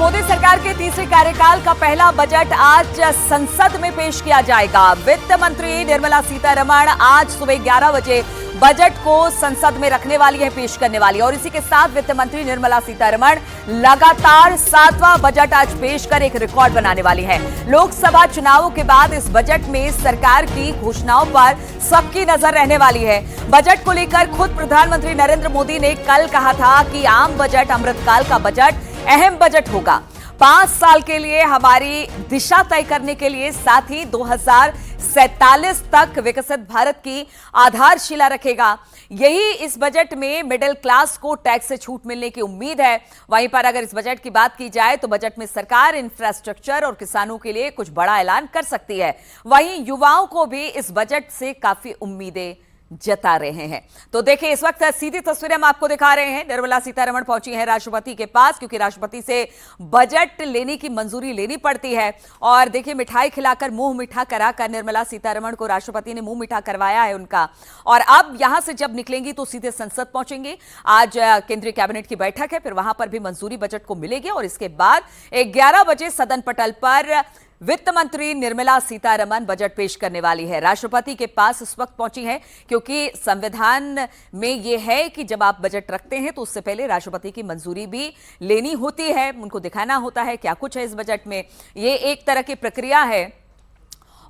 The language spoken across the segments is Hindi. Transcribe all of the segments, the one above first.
मोदी सरकार के तीसरे कार्यकाल का पहला बजट आज संसद में पेश किया जाएगा। वित्त मंत्री निर्मला सीतारमण आज सुबह 11 बजे बजट को संसद में रखने वाली है, पेश करने वाली है। और इसी के साथ वित्त मंत्री निर्मला सीतारमण लगातार 7वां बजट आज पेश कर एक रिकॉर्ड बनाने वाली है। लोकसभा चुनावों के बाद इस बजट में सरकार की घोषणाओं पर सबकी नजर रहने वाली है। बजट को लेकर खुद प्रधानमंत्री नरेंद्र मोदी ने कल कहा था कि आम बजट अमृतकाल का बजट अहम बजट होगा। 5 साल के लिए हमारी दिशा तय करने के लिए, साथ ही 2047 तक विकसित भारत की आधारशिला रखेगा। यही इस बजट में मिडिल क्लास को टैक्स से छूट मिलने की उम्मीद है। वहीं पर अगर इस बजट की बात की जाए तो बजट में सरकार इंफ्रास्ट्रक्चर और किसानों के लिए कुछ बड़ा ऐलान कर सकती है। वहीं युवाओं को भी इस बजट से काफी उम्मीदें जता रहे हैं। तो देखिए, इस वक्त सीधी तस्वीरें हम आपको दिखा रहे हैं। निर्मला सीतारमण पहुंची हैं राष्ट्रपति के पास, क्योंकि राष्ट्रपति से बजट लेने की मंजूरी लेनी पड़ती है। और देखिए, मिठाई खिलाकर मुंह मीठा कराकर निर्मला सीतारमण को राष्ट्रपति ने मुंह मीठा करवाया है उनका। और अब यहां से जब निकलेंगी तो सीधे संसद पहुंचेंगी। आज केंद्रीय कैबिनेट की बैठक है, फिर वहां पर भी मंजूरी बजट को मिलेगी। और इसके बाद 11 बजे सदन पटल पर वित्त मंत्री निर्मला सीतारमण बजट पेश करने वाली है। राष्ट्रपति के पास इस वक्त पहुंची है, क्योंकि संविधान में यह है कि जब आप बजट रखते हैं तो उससे पहले राष्ट्रपति की मंजूरी भी लेनी होती है। उनको दिखाना होता है क्या कुछ है इस बजट में। ये एक तरह की प्रक्रिया है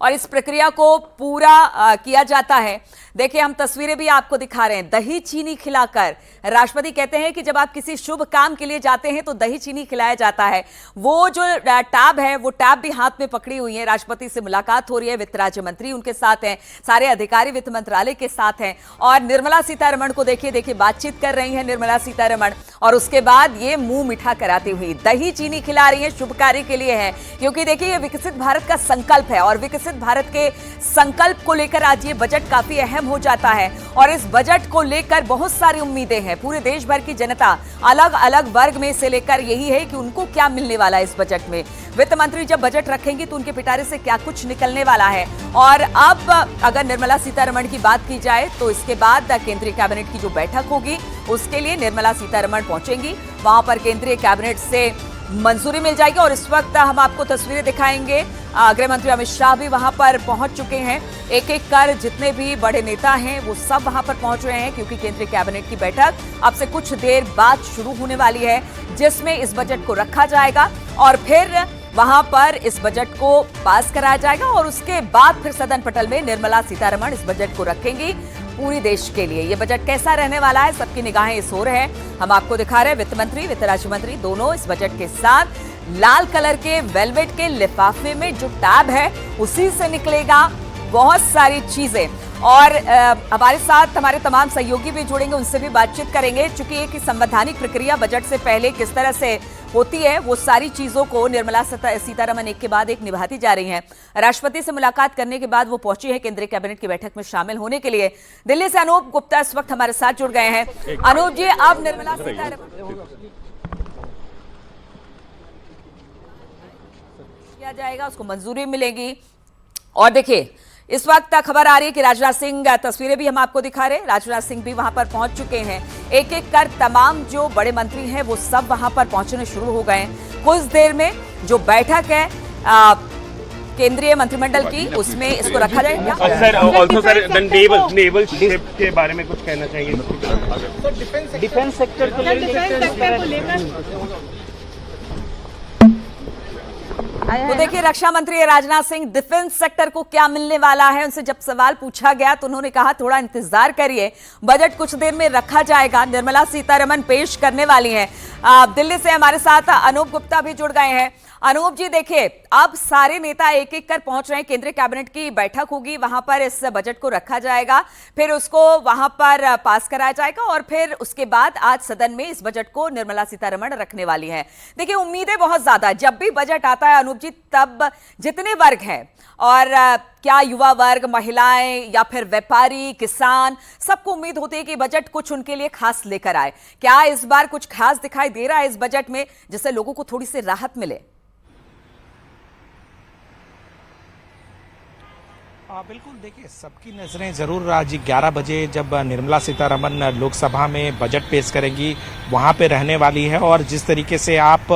और इस प्रक्रिया को पूरा किया जाता है। देखिए, हम तस्वीरें भी आपको दिखा रहे हैं। दही चीनी खिलाकर राष्ट्रपति कहते हैं कि जब आप किसी शुभ काम के लिए जाते हैं तो दही चीनी खिलाया जाता है। वो जो टैब है, वो टैब भी हाथ में पकड़ी हुई है। राष्ट्रपति से मुलाकात हो रही है, वित्त राज्य मंत्री उनके साथ हैं, सारे अधिकारी वित्त मंत्रालय के साथ हैं। और निर्मला सीतारमण को देखिए बातचीत कर रही है निर्मला सीतारमण। और उसके बाद ये मुंह मीठा कराती हुई दही चीनी खिला रही है। शुभ कार्य के लिए है, क्योंकि देखिए, ये विकसित भारत का संकल्प है। और विकसित भारत के संकल्प को लेकर आज ये बजट काफी अहम हो जाता है। और इस बजट को लेकर बहुत सारी उम्मीदें हैं। पूरे देश भर की जनता अलग अलग वर्ग में से लेकर यही है कि उनको क्या मिलने वाला है इस बजट में। वित्त मंत्री जब बजट रखेंगी तो उनके पिटारे से क्या कुछ निकलने वाला है। और अब अगर निर्मला सीतारमण की बात की जाए तो इसके बाद केंद्रीय कैबिनेट की जो बैठक होगी उसके लिए निर्मला सीतारमण पहुंचेंगी। वहां पर केंद्रीय कैबिनेट से मंजूरी मिल जाएगी। और इस वक्त हम आपको तस्वीरें दिखाएंगे। गृह मंत्री अमित शाह भी वहां पर पहुंच चुके हैं। एक एक कर जितने भी बड़े नेता हैं वो सब वहां पर पहुंच रहे हैं, क्योंकि केंद्रीय कैबिनेट की बैठक अब से कुछ देर बाद शुरू होने वाली है, जिसमें इस बजट को रखा जाएगा और फिर वहां पर इस बजट को पास कराया जाएगा। और उसके बाद फिर सदन पटल में निर्मला सीतारमण इस बजट को रखेंगी पूरी देश के लिए। ये बजट कैसा रहने वाला है, सबकी निगाहें इस ओर है। हम आपको दिखा रहे हैं वित्त मंत्री, वित्त राज्य मंत्री दोनों इस बजट के साथ लाल कलर के वेलवेट के लिफाफे में जो टैब है उसी से निकलेगा बहुत सारी चीजें। और हमारे साथ हमारे तमाम सहयोगी भी जुड़ेंगे, उनसे भी बातचीत करेंगे। चूंकि एक संवैधानिक प्रक्रिया बजट से पहले किस तरह से होती है, वो सारी चीजों को निर्मला सीतारमण एक के बाद एक निभाती जा रही हैं। राष्ट्रपति से मुलाकात करने के बाद वो पहुंची है केंद्रीय कैबिनेट की बैठक में शामिल होने के लिए। दिल्ली से अनूप गुप्ता इस वक्त हमारे साथ जुड़ गए हैं। अनूप जी, अब निर्मला सीतारमण किया जाएगा, उसको मंजूरी मिलेगी। और देखिए, इस वक्त खबर आ रही है कि राजनाथ सिंह, तस्वीरें भी हम आपको दिखा रहे हैं, राजनाथ सिंह भी वहां पर पहुंच चुके हैं। एक एक कर तमाम जो बड़े मंत्री हैं वो सब वहां पर पहुंचने शुरू हो गए हैं। कुछ देर में जो बैठक है केंद्रीय मंत्रिमंडल की, उसमें इसको रखा जाएगा। Sir, also sir, naval ship के बारे में कुछ कहना चाहिए? डिफेंस सेक्टर को लेकर तो देखिए, रक्षा मंत्री राजनाथ सिंह डिफेंस सेक्टर को क्या मिलने वाला है, उनसे जब सवाल पूछा गया तो उन्होंने कहा थोड़ा इंतजार करिए, बजट कुछ देर में रखा जाएगा, निर्मला सीतारमण पेश करने वाली हैं। दिल्ली से हमारे साथ अनूप गुप्ता भी जुड़ गए हैं। अनूप जी, देखिए, अब सारे नेता एक एक कर पहुंच रहे हैं। केंद्रीय कैबिनेट की बैठक होगी, वहां पर इस बजट को रखा जाएगा, फिर उसको वहां पर पास कराया जाएगा और फिर उसके बाद आज सदन में इस बजट को निर्मला सीतारमण रखने वाली है। देखिए, उम्मीदें बहुत ज्यादा, जब भी बजट आता है अनूप जी, तब जितने वर्ग हैं और क्या युवा वर्ग, महिलाएं या फिर व्यापारी, किसान, सबको उम्मीद होती है कि बजट कुछ उनके लिए खास लेकर आए। क्या इस बार कुछ खास दिखाई दे रहा है इस बजट में, जिससे लोगों को थोड़ी सी राहत मिले? बिल्कुल, देखिए, सबकी नज़रें ज़रूर आज 11 बजे जब निर्मला सीतारमण लोकसभा में बजट पेश करेंगी वहाँ पे रहने वाली है। और जिस तरीके से आप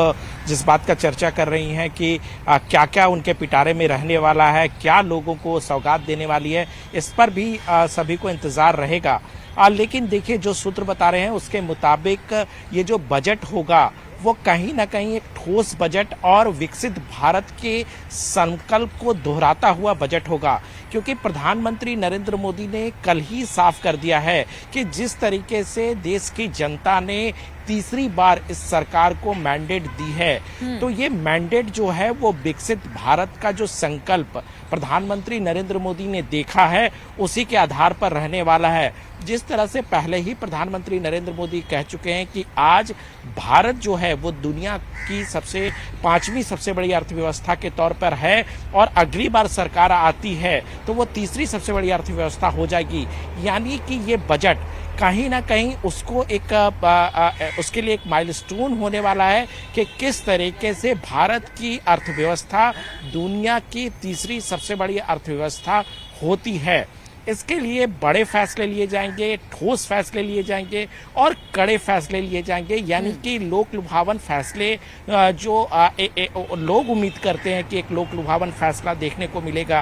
जिस बात का चर्चा कर रही हैं कि क्या क्या उनके पिटारे में रहने वाला है, क्या लोगों को सौगात देने वाली है, इस पर भी सभी को इंतजार रहेगा। लेकिन देखिए, जो सूत्र बता रहे हैं उसके मुताबिक ये जो बजट होगा वो कहीं ना कहीं एक ठोस बजट और विकसित भारत के संकल्प को दोहराता हुआ बजट होगा, क्योंकि प्रधानमंत्री नरेंद्र मोदी ने कल ही साफ कर दिया है कि जिस तरीके से देश की जनता ने तीसरी बार इस सरकार को मैंडेट दी है, तो ये मैंडेट जो है वो विकसित भारत का जो संकल्प प्रधानमंत्री नरेंद्र मोदी ने देखा है उसी के आधार पर रहने वाला है। जिस तरह से पहले ही प्रधानमंत्री नरेंद्र मोदी कह चुके हैं कि आज भारत जो है वो दुनिया की पांचवी सबसे बड़ी अर्थव्यवस्था के तौर पर है, और अगली बार सरकार आती है तो वो तीसरी सबसे बड़ी अर्थव्यवस्था हो जाएगी। यानी कि ये बजट कहीं ना कहीं उसको उसके लिए एक माइलस्टोन होने वाला है कि किस तरीके से भारत की अर्थव्यवस्था दुनिया की तीसरी सबसे बड़ी अर्थव्यवस्था होती है। इसके लिए बड़े फैसले लिए जाएंगे, ठोस फैसले लिए जाएंगे और कड़े फैसले लिए जाएंगे। यानी कि लोक लुभावन फैसले जो लोग उम्मीद करते हैं कि एक लोक लुभावन फैसला देखने को मिलेगा।